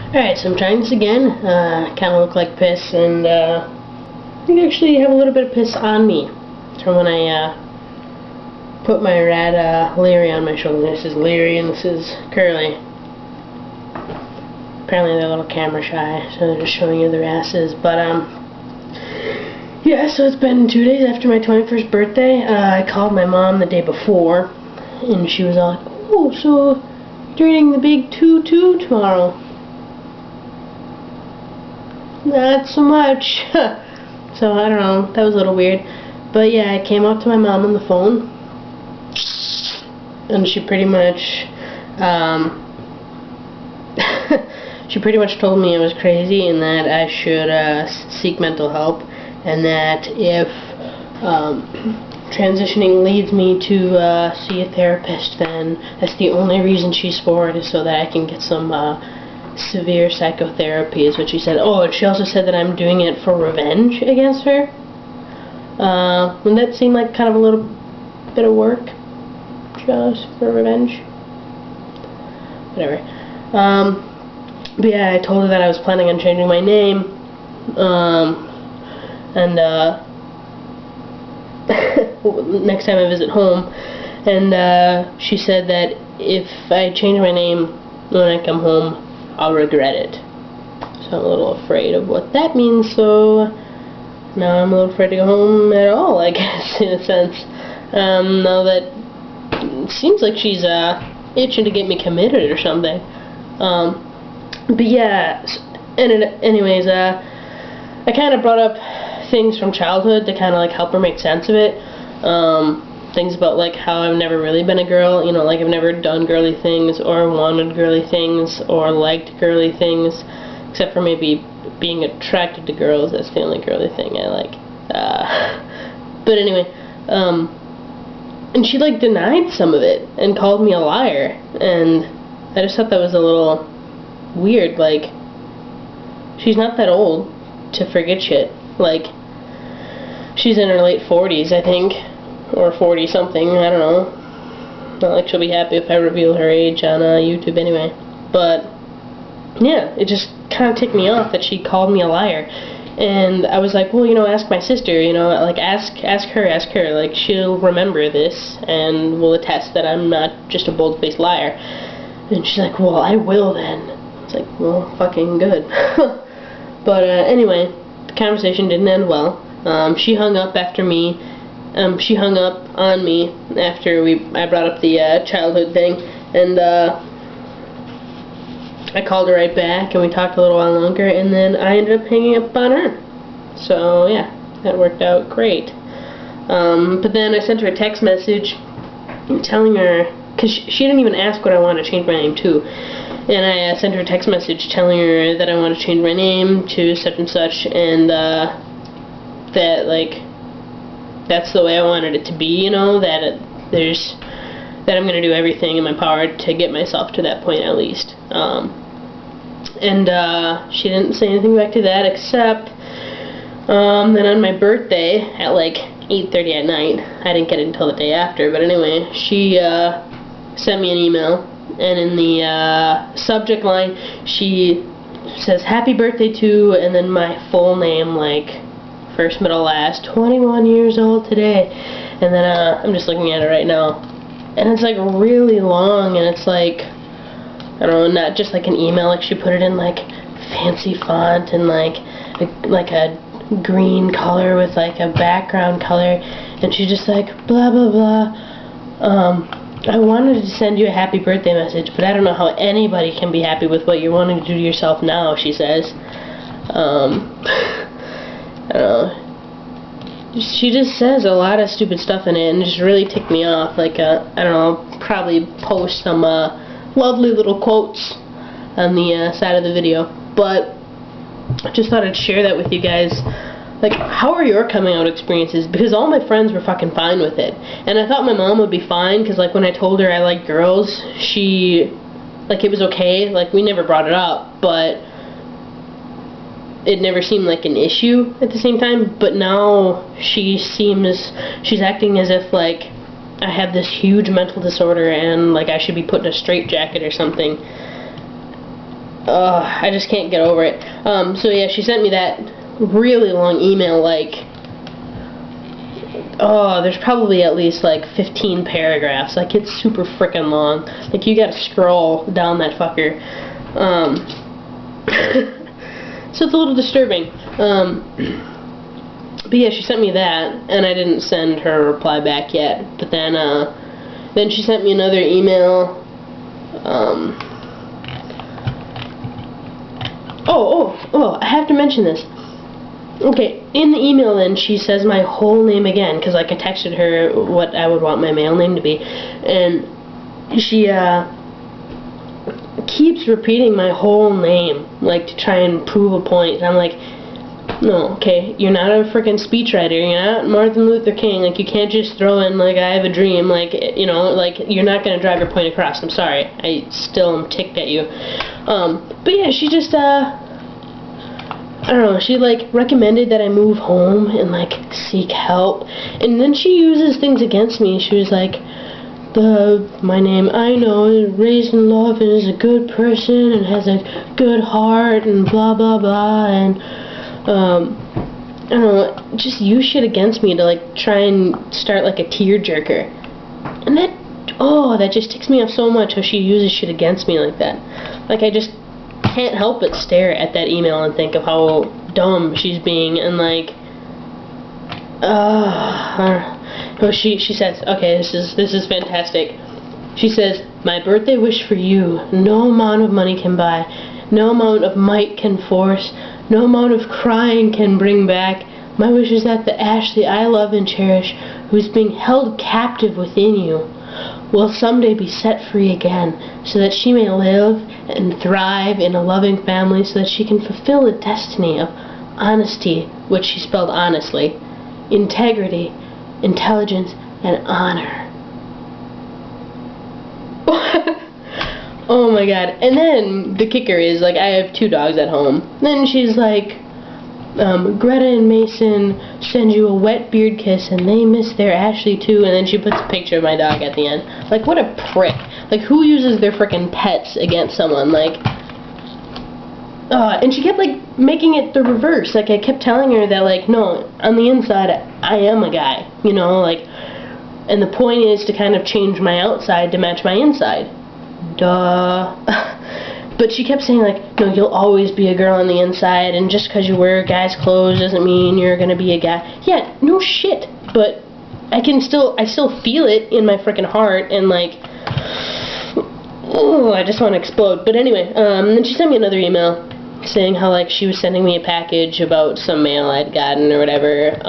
Alright, so I'm trying this again. Kind of look like piss, and I think I actually have a little bit of piss on me. It's from when I put my rat Larry on my shoulder. This is Larry and this is Curly. Apparently they're a little camera shy, so they're just showing you their asses. But yeah, so it's been 2 days after my 21st birthday. I called my mom the day before, and she was all like, "Oh, so you're eating the big 2-2 tomorrow?" Not so much. So I don't know, that was a little weird. But yeah, I came up to my mom on the phone, and she pretty much she pretty much told me I was crazy and that I should seek mental help, and that if transitioning leads me to see a therapist, then that's the only reason she's for it, is so that I can get some severe psychotherapy, is what she said. Oh, and she also said that I'm doing it for revenge against her. Wouldn't that seem like kind of a little bit of work? Just for revenge? Whatever. But yeah, I told her that I was planning on changing my name, and next time I visit home, and she said that if I change my name when I come home, I'll regret it. So I'm a little afraid of what that means, so now I'm a little afraid to go home at all, I guess, in a sense. Now that it seems like she's itching to get me committed or something. But yeah, anyways, I kind of brought up things from childhood to kind of like help her make sense of it. Things about like how I've never really been a girl, you know, like I've never done girly things or wanted girly things or liked girly things, except for maybe being attracted to girls. That's the only girly thing I like. But anyway, and she like denied some of it and called me a liar, and I just thought that was a little weird. Like, she's not that old to forget shit. Like, she's in her late 40s, I think. Or 40 something, I don't know. Not like she'll be happy if I reveal her age on YouTube anyway. But yeah, it just kind of ticked me off that she called me a liar. And I was like, well, you know, ask my sister, you know, like ask her, like she'll remember this and will attest that I'm not just a bold-faced liar. And she's like, well, I will then. It's like, well, fucking good. But anyway, the conversation didn't end well. She hung up after me. She hung up on me after I brought up the childhood thing, and I called her right back, and we talked a little while longer, and then I ended up hanging up on her. So yeah, that worked out great. But then I sent her a text message telling her, because she didn't even ask what I wanted to change my name to, and I sent her a text message telling her that I wanted to change my name to such and such, and that like that's the way I wanted it to be, you know, that I'm going to do everything in my power to get myself to that point at least. And she didn't say anything back to that, except then on my birthday at like 8:30 at night, I didn't get it until the day after, but anyway, she sent me an email, and in the subject line she says, "Happy birthday to," and then my full name, like first, middle, last, 21 years old today. And then I'm just looking at it right now, and it's like really long, and it's like, I don't know, not just like an email, like she put it in like fancy font and like a green color with like a background color, and she's just like, blah blah blah, I wanted to send you a happy birthday message, but I don't know how anybody can be happy with what you're wanting to do to yourself now, she says. I don't know. She just says a lot of stupid stuff in it, and it just really ticked me off. Like, I don't know, I'll probably post some lovely little quotes on the side of the video. But I just thought I'd share that with you guys. Like, how are your coming out experiences? Because all my friends were fucking fine with it. And I thought my mom would be fine, because like when I told her I like girls, she, like, it was okay. Like, we never brought it up, but it never seemed like an issue at the same time. But now she's acting as if like I have this huge mental disorder and like I should be put in a straitjacket or something. I just can't get over it. So yeah, she sent me that really long email, like, there's probably at least like 15 paragraphs. Like, it's super freaking long. Like, you gotta scroll down that fucker. So it's a little disturbing. But yeah, she sent me that, and I didn't send her a reply back yet. But then she sent me another email. I have to mention this. Okay, in the email then, she says my whole name again, because like I texted her what I would want my male name to be, and she keeps repeating my whole name, like to try and prove a point. And I'm like, no, okay, you're not a freaking speechwriter, you're not Martin Luther King, like you can't just throw in like I have a dream, like, you know, like you're not gonna drive your point across. I'm sorry, I still am ticked at you. But yeah, she just I don't know, she like recommended that I move home and like seek help, and then she uses things against me. She was like, my name, I know, is raised in love and is a good person and has a good heart and blah blah blah, and I don't know, just use shit against me to like try and start like a tearjerker. And that just ticks me off so much, how she uses shit against me like that. Like, I just can't help but stare at that email and think of how dumb she's being, and like, she says, okay, this is fantastic. She says, my birthday wish for you, no amount of money can buy, no amount of might can force, no amount of crying can bring back. My wish is that the Ashley I love and cherish, who is being held captive within you, will someday be set free again, so that she may live and thrive in a loving family, so that she can fulfill the destiny of honesty, which she spelled honestly, integrity, intelligence, and honor. Oh my god. And then the kicker is, like, I have 2 dogs at home. Then she's like, Greta and Mason send you a wet beard kiss and they miss their Ashley too, and then she puts a picture of my dog at the end. Like, what a prick. Like, who uses their frickin' pets against someone? Like, and she kept like making it the reverse. Like, I kept telling her that, like, no, on the inside I am a guy, you know, like, and the point is to kind of change my outside to match my inside. Duh. But she kept saying, like, no, you'll always be a girl on the inside, and just because you wear guys' clothes doesn't mean you're gonna be a guy. Yeah, no shit. But I still feel it in my frickin' heart, and like, oh, I just want to explode. But anyway, then she sent me another email saying how, like, she was sending me a package about some mail I'd gotten or whatever.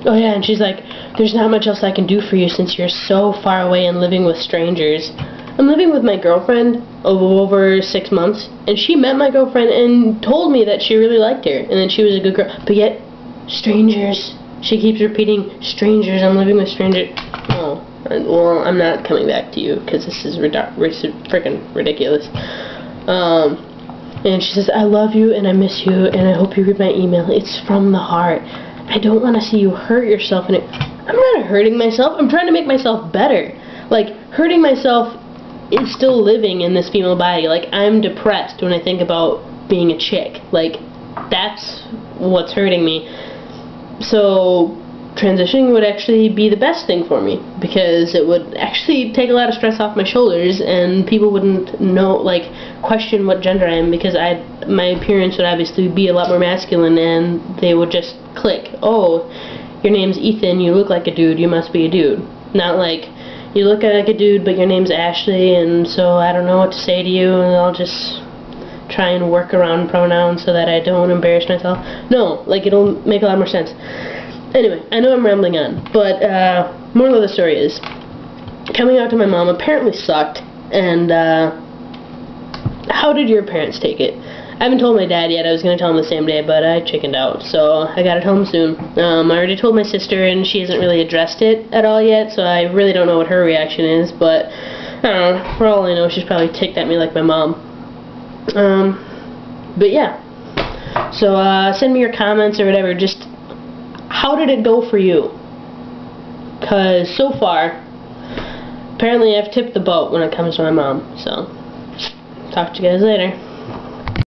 Oh yeah, and she's like, there's not much else I can do for you since you're so far away and living with strangers. I'm living with my girlfriend over 6 months, and she met my girlfriend and told me that she really liked her, and that she was a good girl. But yet, strangers. She keeps repeating, strangers, I'm living with strangers. Oh, well, I'm not coming back to you, because this is freaking ridiculous. And she says, I love you, and I miss you, and I hope you read my email. It's from the heart. I don't want to see you hurt yourself. And I'm not hurting myself. I'm trying to make myself better. Like, hurting myself is still living in this female body. Like, I'm depressed when I think about being a chick. Like, that's what's hurting me. So transitioning would actually be the best thing for me, because it would actually take a lot of stress off my shoulders, and people wouldn't know, like, question what gender I am, because my appearance would obviously be a lot more masculine, and they would just click, oh, your name's Ethan, you look like a dude, you must be a dude. Not like, you look like a dude, but your name's Ashley, and so I don't know what to say to you, and I'll just try and work around pronouns so that I don't embarrass myself. No, like, it'll make a lot more sense. Anyway, I know I'm rambling on, but moral of the story is, coming out to my mom apparently sucked, and how did your parents take it? I haven't told my dad yet. I was going to tell him the same day, but I chickened out, so I got it home soon. I already told my sister, and she hasn't really addressed it at all yet, so I really don't know what her reaction is, but I don't know. For all I know, she's probably ticked at me like my mom. But yeah. So send me your comments or whatever. Just, how did it go for you? Because so far, apparently I've tipped the boat when it comes to my mom, so talk to you guys later.